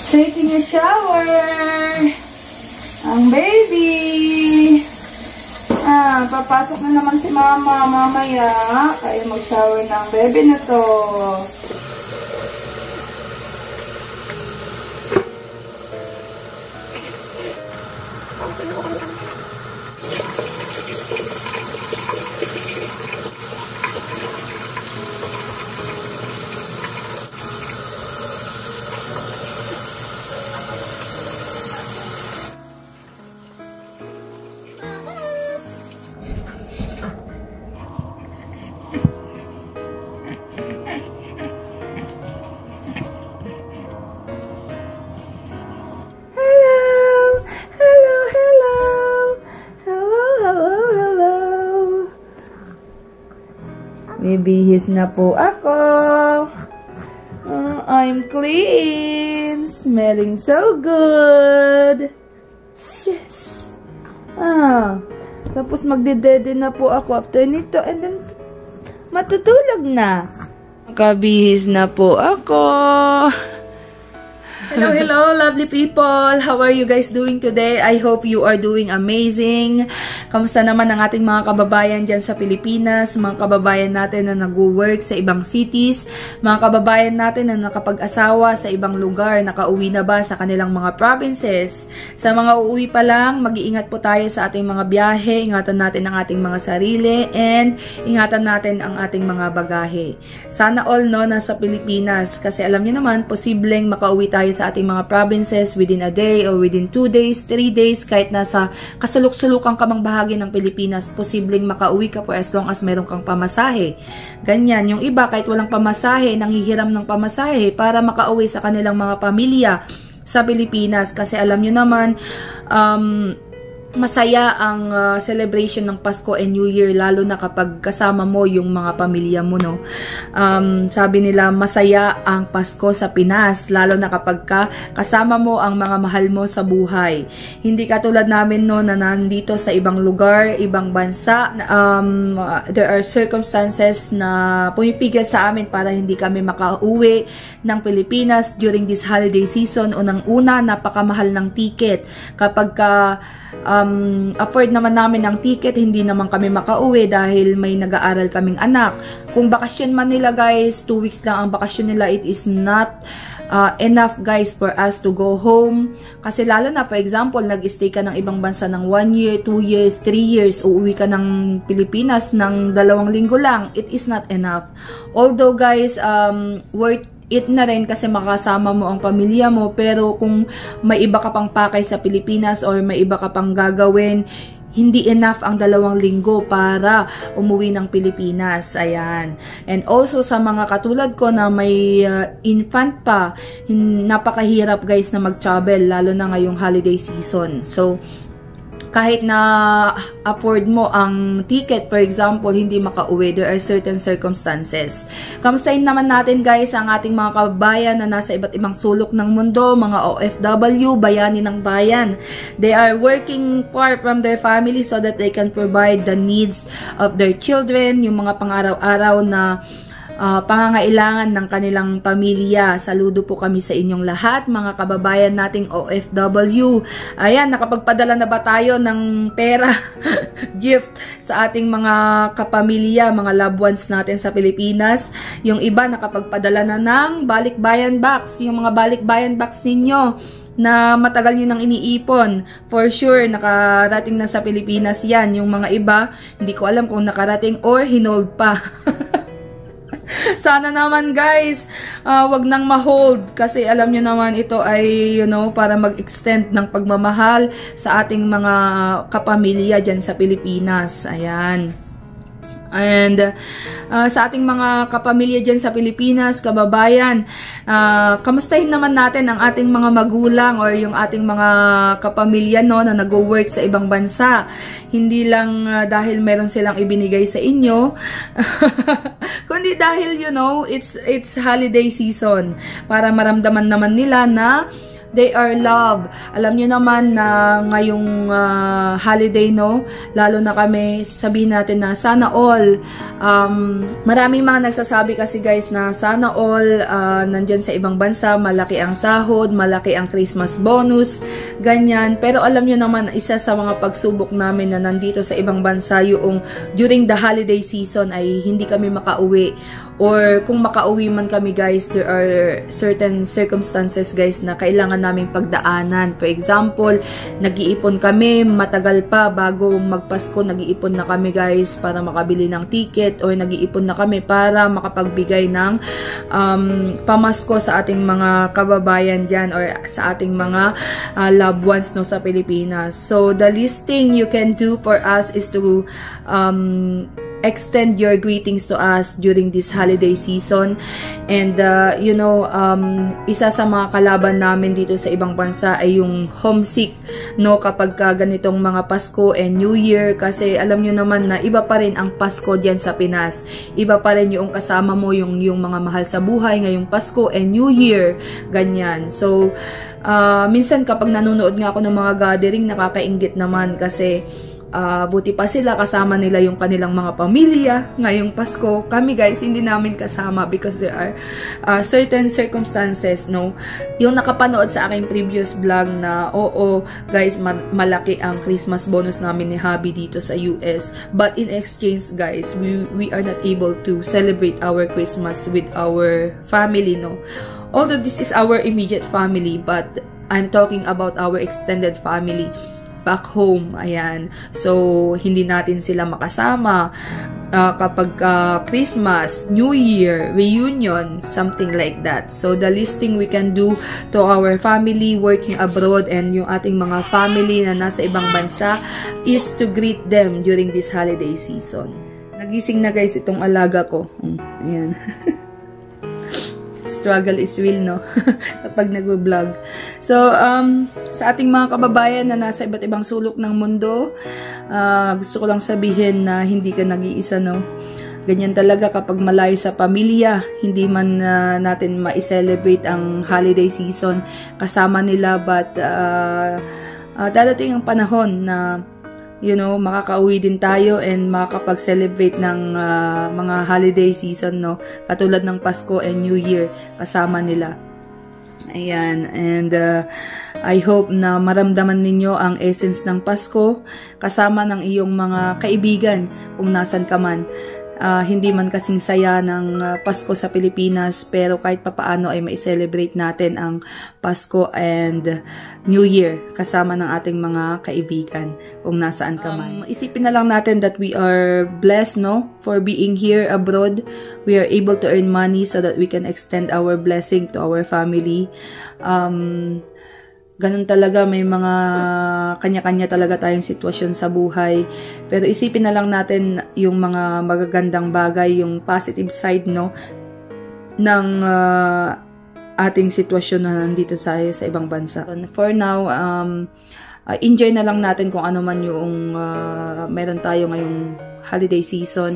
Taking a shower. Ang baby. Papasok na naman si mama mamaya. Kaya mag-shower na ang baby na to. Bibihis na po ako. I'm clean. Smelling so good. Yes. Tapos magdedede na po ako after nito. And then, matutulog na. Kabihis na po ako. Hello, hello, lovely people! How are you guys doing today? I hope you are doing amazing. Kamusta naman ang ating mga kababayan dyan sa Pilipinas, mga kababayan natin na nag-work sa ibang cities, mga kababayan natin na nakapag-asawa sa ibang lugar, nakauwi na ba sa kanilang mga provinces? Sa mga uuwi pa lang, mag-iingat po tayo sa ating mga biyahe, ingatan natin ang ating mga sarili, and ingatan natin ang ating mga bagahe. Sana all no, nasa Pilipinas, kasi alam niyo naman, posibleng makauwi tayo sa ating mga provinces within a day or within 2 days, 3 days, kahit nasa kasulok-sulukang kamang bahagi ng Pilipinas, posibleng makauwi ka po as long as meron kang pamasahe. Ganyan, yung iba kahit walang pamasahe, nanghihiram ng pamasahe para makauwi sa kanilang mga pamilya sa Pilipinas. Kasi alam nyo naman, masaya ang celebration ng Pasko and New Year, lalo na kapag kasama mo yung mga pamilya mo, no? Sabi nila, masaya ang Pasko sa Pinas, lalo na kapag kasama mo ang mga mahal mo sa buhay. Hindi katulad namin, no, na nandito sa ibang lugar, ibang bansa. There are circumstances na pumipigil sa amin para hindi kami makauwi ng Pilipinas during this holiday season. Unang-una, napakamahal ng ticket. Kapag afford naman namin ng ticket, hindi naman kami makauwi dahil may nag-aaral kaming anak. Kung bakasyon man nila guys, 2 weeks lang ang bakasyon nila, it is not enough guys for us to go home. Kasi lalo na, for example, nag-stay ka ng ibang bansa ng 1 year, 2 years, 3 years, uuwi ka ng Pilipinas ng 2 linggo lang, it is not enough. Although guys, worth it na rin kasi makasama mo ang pamilya mo, pero kung may iba ka pang pakay sa Pilipinas or may iba ka pang gagawin, hindi enough ang 2 linggo para umuwi ng Pilipinas. Ayan. And also sa mga katulad ko na may infant pa, napakahirap guys na mag-travel, lalo na ngayong holiday season. So, kahit na afford mo ang ticket, for example, hindi makauwi, there are certain circumstances. Kamustahin naman natin guys ang ating mga kababayan na nasa iba't ibang sulok ng mundo, mga OFW, bayani ng bayan. They are working far from their family so that they can provide the needs of their children, yung mga pang-araw-araw na pangangailangan ng kanilang pamilya. Saludo po kami sa inyong lahat, mga kababayan nating OFW. Ayan, nakapagpadala na ba tayo ng pera, gift sa ating mga kapamilya, mga loved ones natin sa Pilipinas? Yung iba nakapagpadala na ng balikbayan box, yung mga balikbayan box ninyo na matagal nyo nang iniipon. For sure, nakarating na sa Pilipinas yan. Yung mga iba, hindi ko alam kung nakarating or hinold pa. Sana naman guys, wag nang ma-hold kasi alam nyo naman ito ay, you know, para mag-extend ng pagmamahal sa ating mga kapamilya dyan sa Pilipinas. Ayan. And sa ating mga kapamilya dyan sa Pilipinas, kababayan, kamustahin naman natin ang ating mga magulang or yung ating mga kapamilya, no, na nag-work sa ibang bansa. Hindi lang dahil meron silang ibinigay sa inyo, kundi dahil, you know, it's holiday season, para maramdaman naman nila na They are love. Alam nyo naman na ngayong holiday, no? Lalo na kami, sabihin natin na sana all. Maraming mga nagsasabi kasi guys na sana all nandyan sa ibang bansa, malaki ang sahod, malaki ang Christmas bonus, ganyan. Pero alam nyo naman, isa sa mga pagsubok namin na nandito sa ibang bansa, yung during the holiday season ay hindi kami makauwi. Or kung makauwi man kami guys, there are certain circumstances guys na kailangan naming pagdaanan. For example, nag-iipon kami, matagal pa bago magpasko, nag-iipon na kami guys para makabili ng ticket, or nag-iipon na kami para makapagbigay ng pamasko sa ating mga kababayan dyan, or sa ating mga loved ones no, sa Pilipinas. So the least thing you can do for us is to extend your greetings to us during this holiday season. And you know, isa sa mga kalaban namin dito sa ibang bansa ay yung homesick, no, kapag ganitong mga Pasko and New Year, kasi alam nyo naman na iba pa rin ang Pasko diyan sa Pinas. Iba pa rin yung kasama mo, yung mga mahal sa buhay ngayong Pasko and New Year, ganyan. So minsan kapag nanonood nga ako ng mga gathering, nakakainggit naman kasi buti pa sila, kasama nila yung kanilang mga pamilya ngayong Pasko. Kami guys, hindi namin kasama because there are certain circumstances, no. Yung nakapanood sa aking previous vlog na, oo guys, malaki ang Christmas bonus namin ni Hubby dito sa US. But in exchange guys, we are not able to celebrate our Christmas with our family, no. Although this is our immediate family, but I'm talking about our extended family back home, ayan. So, hindi natin sila makasama kapag Christmas, New Year, reunion, something like that. So, the least thing we can do to our family working abroad and yung ating mga family na nasa ibang bansa is to greet them during this holiday season. Nagising na guys itong alaga ko. Ayan. Struggle is real, no? Kapag nagvo-vlog. So, sa ating mga kababayan na nasa iba't ibang sulok ng mundo, gusto ko lang sabihin na hindi ka nag-iisa, no? Ganyan talaga kapag malayo sa pamilya, hindi man natin ma-celebrate ang holiday season kasama nila, but dadating ang panahon na you know, makakauwi din tayo and makakapag-celebrate ng mga holiday season, no? Katulad ng Pasko and New Year, kasama nila. Ayan, and I hope na maramdaman ninyo ang essence ng Pasko kasama ng iyong mga kaibigan kung nasan ka man. Hindi man kasing saya ng Pasko sa Pilipinas, pero kahit papaano ay mai-celebrate natin ang Pasko and New Year kasama ng ating mga kaibigan kung nasaan ka man. Isipin na lang natin that we are blessed, no, for being here abroad. We are able to earn money so that we can extend our blessing to our family. Ganun talaga, may mga kanya-kanya talaga tayong sitwasyon sa buhay. Pero isipin na lang natin yung mga magagandang bagay, yung positive side, no, ng ating sitwasyon na nandito sa ibang bansa. For now, enjoy na lang natin kung ano man yung meron tayo ngayong holiday season.